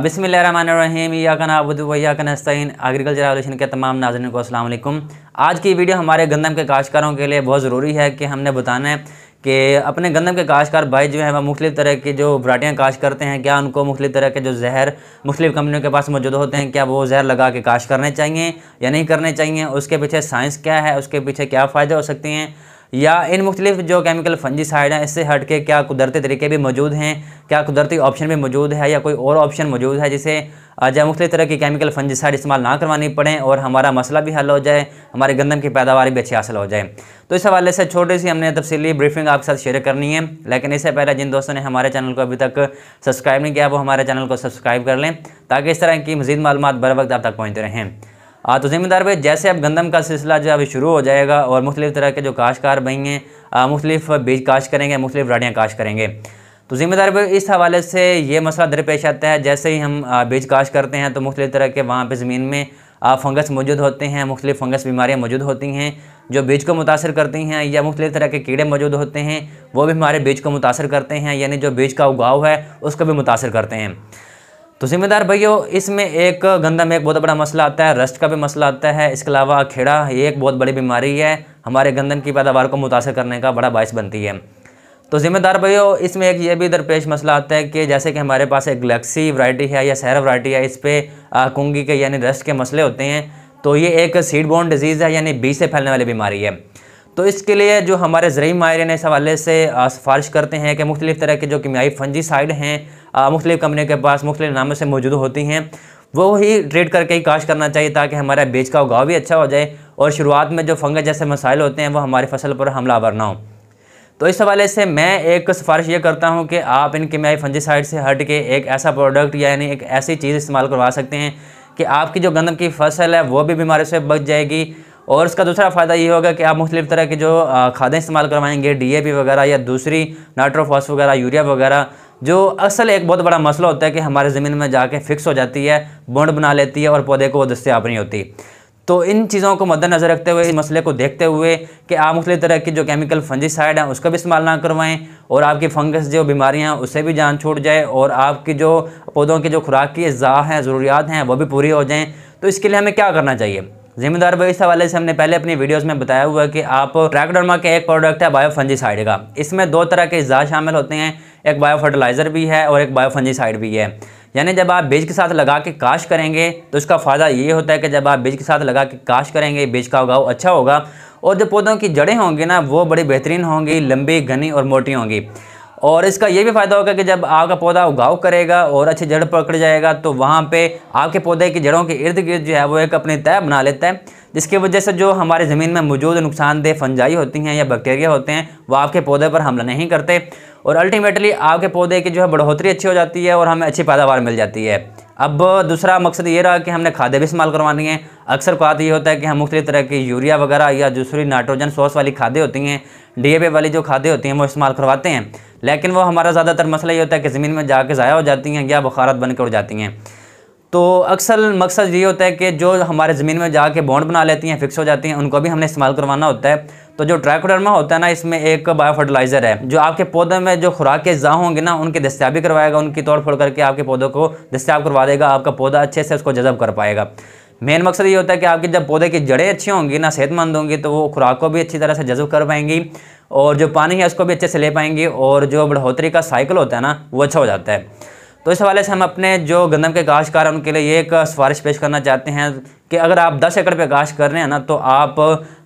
बिस्मिल्लाहिर्रहमानिर्रहीम इय्याका नअबुदु व इय्याका नस्तईन। Agriculture revolution के तमाम नाज़रीन को अस्सलाम वालेकुम। आज की वीडियो हमारे गंदम के काश्तकारों के लिए बहुत ज़रूरी है कि हमने बताना है कि अपने गंदम के काश्तकार भाई जो है वह मुख्तलिफ़ तरह की जो वराइटियाँ काश्त करते हैं, क्या उनको मुख्तलिफ़ तरह के जो जहर मुख्तलिफ़ कंपनियों के पास मौजूद होते हैं, क्या वो जहर लगा के काश्त करने चाहिए या नहीं करने चाहिए, उसके पीछे साइंस क्या है, उसके पीछे क्या फ़ायदे हो सकते हैं, या इन मुख्तलिफ़ जो केमिकल फंजी साइड हैं इससे हट के क्या कुदरती तरीके भी मौजूद हैं, क्या कुदरती ऑप्शन भी मौजूद है या कोई और ऑप्शन मौजूद है जिसे जब मुख्तलिफ़ तरह की केमिकल फंजी साइड इस्तेमाल ना करवानी पड़े और हमारा मसला भी हल हो जाए, हमारे गंदम की पैदावार भी अच्छी हासिल हो जाए। तो इस हवाले से छोटी सी हमने तफसीली ब्रीफिंग आपके साथ शेयर करनी है। लेकिन इससे पहले जिन दोस्तों ने हमारे चैनल को अभी तक सब्सक्राइब नहीं किया वो हमारे चैनल को सब्सक्राइब कर लें ताकि इस तरह की मज़ीद मालूमात बर वक्त आप तक पहुँचते रहें। तो ज़िम्मेदार भाई, जैसे अब गंदम का सिलसिला जो अभी शुरू हो जाएगा और मुख्तलिफ़ तरह के जो काश्तकार भाई हैं मुख्तलिफ़ बीज काश्त करेंगे, मुख्तलिफ़ वराइटियाँ काश्त करेंगे। तो ज़िम्मेदार भाई, इस हवाले से ये मसला दरपेश आता है, जैसे ही हम बीज काश्त करते हैं तो मुख्तलिफ़ तरह के वहाँ पे ज़मीन में फंगस मौजूद होते हैं, मुख्तलिफ़ फंगस बीमारियाँ मौजूद होती हैं जो बीज को मुतासर करती हैं, या मुख्तलिफ़ तरह के कीड़े मौजूद होते हैं वो भी हमारे बीज को मुतासर करते हैं, यानी जो बीज का उगाव है उसको भी मुतासर करते हैं। तो ज़िम्मेदार भैया, इसमें एक गंदम एक बहुत बड़ा मसला आता है, रस्ट का भी मसला आता है, इसके अलावा खेड़ा ये एक बहुत बड़ी बीमारी है, हमारे गंदम की पैदावार को मुतासर करने का बड़ा बायस बनती है। तो ज़िम्मेदार भैया, इसमें एक ये भी दरपेश मसला आता है कि जैसे कि हमारे पास एक गलेक्सी वैरायटी है या सहरा वैरायटी है, इस पर कुंगी के यानी रस्ट के मसले होते हैं। तो ये एक सीड बोर्न डिजीज़ है, यानी बीज से फैलने वाली बीमारी है। तो इसके लिए जो हमारे ज़रूरी माहिरीन इस हवाले से सिफारिश करते हैं कि मुख्तलिफ़ तरह के जो कीमियाई फंजी साइड हैं मुख्तलिफ़ कंपनियों के पास मुख्तलिफ़ नामों से मौजूद होती हैं वो ही ट्रीट करके ही काश्त करना चाहिए ताकि हमारा बीज का उगाव भी अच्छा हो जाए और शुरुआत में जो फंगस जैसे मसाइल होते हैं वो हमारी फसल पर हमलावर ना हो। तो इस हवाले से मैं एक सिफारिश ये करता हूँ कि आप इन कीमियाई फंजी साइड से हट के एक ऐसा प्रोडक्ट यानी एक ऐसी चीज़ इस्तेमाल करवा सकते हैं कि आपकी जो गंदम की फसल है वो भी बीमारी से बच जाएगी। और इसका दूसरा फ़ायदा ये होगा कि आप मुख्तलिफ़ तरह की जो खादें इस्तेमाल करवाएंगे, DAP वगैरह या दूसरी नाइट्रोफॉस वगैरह, यूरिया वगैरह, जो अक्सर एक बहुत बड़ा मसला होता है कि हमारे ज़मीन में जाके फिक्स हो जाती है, बॉन्ड बना लेती है और पौधे को वो दस्तयाब नहीं होती। तो इन चीज़ों को मद्देनज़र रखते हुए, इस मसले को देखते हुए कि आप मुख्तलिफ़ तरह की जो केमिकल फंजी साइड हैं उसका भी इस्तेमाल ना करवाएं और आपकी फंगस जो बीमारियां उससे भी जान छूट जाए और आपकी जो पौधों की जो खुराक की अज़्ज़ा हैं, ज़रूरियात हैं वो भी पूरी हो जाएँ। तो इसके लिए हमें क्या करना चाहिए? ज़िम्मेदार भाई, इस हवाले से हमने पहले अपनी वीडियोस में बताया हुआ है कि आप ट्राइकोडर्मा के एक प्रोडक्ट है बायो फंजी साइड का, इसमें दो तरह के अज़्ज़ा शामिल होते हैं, एक बायो फर्टिलाइज़र भी है और एक बायो फंजी साइड भी है। यानी जब आप बीज के साथ लगा के काश्त करेंगे तो इसका फ़ायदा ये होता है कि जब आप बीज के साथ लगा के काश्त करेंगे बीज का उगाव अच्छा होगा और जो पौधों की जड़ें होंगी ना वो बड़ी बेहतरीन होंगी, लंबी, घनी और मोटी होंगी। और इसका ये भी फ़ायदा होगा कि जब आपका पौधा उगाव करेगा और अच्छी जड़ पकड़ जाएगा तो वहाँ पे आपके पौधे की जड़ों के इर्द गिर्द जो है वो एक अपनी तह बना लेता है, जिसकी वजह से जो हमारे ज़मीन में मौजूद नुकसानदेह फंजाई होती हैं या बैक्टीरिया होते हैं वो आपके पौधे पर हमला नहीं करते और अल्टीमेटली आपके पौधे की जो है बढ़ोतरी अच्छी हो जाती है और हमें अच्छी पैदावार मिल जाती है। अब दूसरा मकसद ये रहा कि हमने खादें भी इस्तेमाल करवानी है। अक्सर बात ये होता है कि हम मुख्तलिफ़ तरह की यूरिया वगैरह या दूसरी नाइट्रोजन सोर्स वाली खादें होती हैं, DAP वाली जो खादें होती हैं वो इस्तेमाल करवाते हैं, लेकिन वो हमारा ज़्यादातर मसला ये होता है कि ज़मीन में जाके ज़ाया हो जाती हैं या बुखारात बन के उड़ जाती हैं। तो अक्सर मकसद ये होता है कि जो हमारे ज़मीन में जाके बॉन्ड बना लेती हैं, फिक्स हो जाती हैं, उनको भी हमने इस्तेमाल करवाना होता है। तो जो ट्राइकोडर्मा होता है ना, इसमें एक बायो फर्टिलाइज़र है जो आपके पौधे में जो खुराक के अज़्ज़ा होंगे ना उनकी दस्तयाबी करवाएगा, उनकी तोड़ फोड़ करके आपके पौधों को दस्तयाब करवा देगा, आपका पौधा अच्छे से उसको जज़ब कर पाएगा। मेन मकसद ये होता है कि आपकी जब पौधे की जड़ें अच्छी होंगी ना, सेहतमंद होंगी, तो वो खुराक को भी अच्छी तरह से जज़ब कर पाएंगी और जो पानी है उसको भी अच्छे से ले पाएंगी और जो बढ़ोतरी का साइकिल होता है ना वो अच्छा हो जाता है। तो इस हवाले से हम अपने जो गंदम के काश्तकार हैं उनके लिए ये एक सिफारिश पेश करना चाहते हैं कि अगर आप 10 एकड़ पे काश्त कर रहे हैं ना तो आप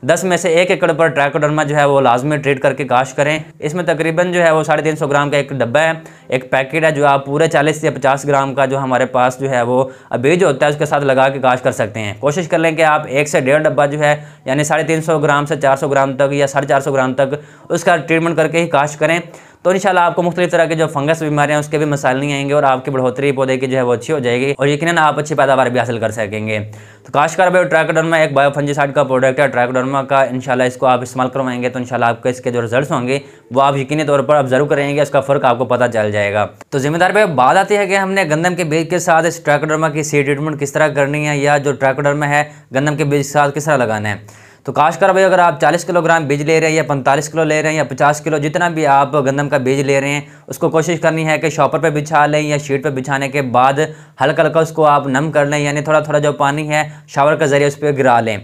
10 में से 1 एकड़ पर ट्राइकोडर्मा जो है वो लाजमी ट्रीट करके काश्त करें। इसमें तकरीबन जो है वो 350 ग्राम का एक डब्बा है, एक पैकेट है जो आप पूरे 40 या 50 ग्राम का जो हमारे पास जो है वो बीज होता है उसके साथ लगा के काश्त कर सकते हैं। कोशिश कर लें कि आप 1 से 1.5 डब्बा जो है यानी 350 ग्राम से 400 ग्राम तक या 450 ग्राम तक उसका ट्रीटमेंट करके ही काश्त करें। तो इंशाल्लाह आपको मुख्तलिफ़ तरह के जो फंगस बीमारियां उसके भी मसाइल नहीं आएंगे और आपकी बढ़ोतरी पौधे की जो है वो अच्छी हो जाएगी और यकीनन आप अच्छी पैदावार भी हासिल कर सकेंगे। तो काश्तकार भाई, ट्राइकोडर्मा एक बायो फंजीसाइड का प्रोडक्ट है ट्राइकोडर्मा का, इंशाल्लाह इसको आप इस्तेमाल करवाएंगे तो इंशाल्लाह आपके इसके जो रिजल्ट्स होंगे वो आप यकीनी तौर पर ऑब्जर्व करेंगे, इसका फ़र्क आपको पता चल जाएगा। तो जिम्मेदार भाई, बात आती है कि हमने गंदम के बीज के साथ इस ट्राइकोडर्मा की सीड ट्रीटमेंट किस तरह करनी है या जो ट्राइकोडर्मा है गंदम के बीज के साथ किस तरह लगाना है। तो काश्तकार भाई अगर आप 40 किलोग्राम बीज ले रहे हैं या 45 किलो ले रहे हैं या 50 किलो, जितना भी आप गंदम का बीज ले रहे हैं, उसको कोशिश करनी है कि शॉपर पे बिछा लें या शीट पे बिछाने के बाद हल्का हल्का उसको आप नम कर लें, यानी थोड़ा थोड़ा जो पानी है शावर के ज़रिए उस पर गिरा लें।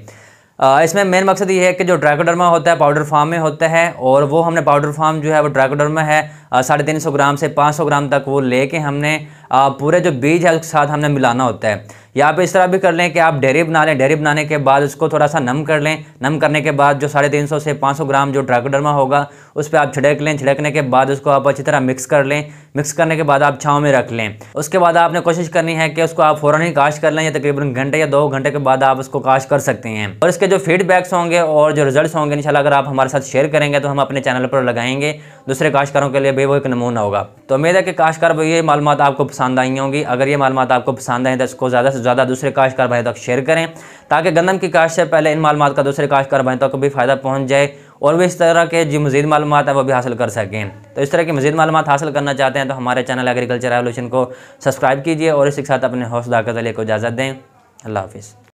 इसमें मेन मकसद ये है कि जो ट्राइकोडर्मा होता है पाउडर फॉर्म में होता है, और वो हमने पाउडर फॉर्म जो है वो ट्राइकोडर्मा है 350 ग्राम से 500 ग्राम तक वो लेके हमने पूरे जो बीज है उसके साथ हमने मिलाना होता है। या आप इस तरह भी कर लें कि आप डेयरी बना लें, डेयरी बनाने के बाद उसको थोड़ा सा नम कर लें, नम करने के बाद जो 350 से 500 ग्राम जो ट्राइकोडर्मा होगा उस पर आप छिड़क लें, छिड़कने के बाद उसको आप अच्छी तरह मिक्स कर लें, मिक्स करने के बाद आप छाँव में रख लें। उसके बाद आपने कोशिश करनी है कि उसको आप फ़ौरन ही काश्त कर लें, या तकरीबन घंटे या 2 घंटे के बाद आप उसको काश्त कर सकते हैं। और इसके जो फीडबैक्स होंगे और जो रिजल्ट्स होंगे इंशाल्लाह अगर आप हमारे साथ शेयर करेंगे तो हम अपने चैनल पर लगाएंगे, दूसरे काश्तकारों के लिए भी वो एक नमूना होगा। तो उम्मीद है कि काश्तकार भाई ये मालूमात आपको पसंद आई होंगी। अगर ये मालूमात आपको पसंद आए तो इसको ज़्यादा से ज़्यादा दूसरे काश्तकार भाई तक शेयर करें, ताकि गंदम की काश्त से पहले इन मालूमात का दूसरे काश्तकार भाई तक भी फ़ायदा पहुँच जाए और भी इस तरह के जो मज़ीद मालूमात है वो भी हासिल कर सकें। तो इस तरह की मज़ीद मालूमात हासिल करना चाहते हैं तो हमारे चैनल एग्रीकल्चर रेवोल्यूशन को सब्सक्राइब कीजिए और इसी के साथ अपने हौसला अफजाई को इजाज़त दें। अल्लाह हाफिज़।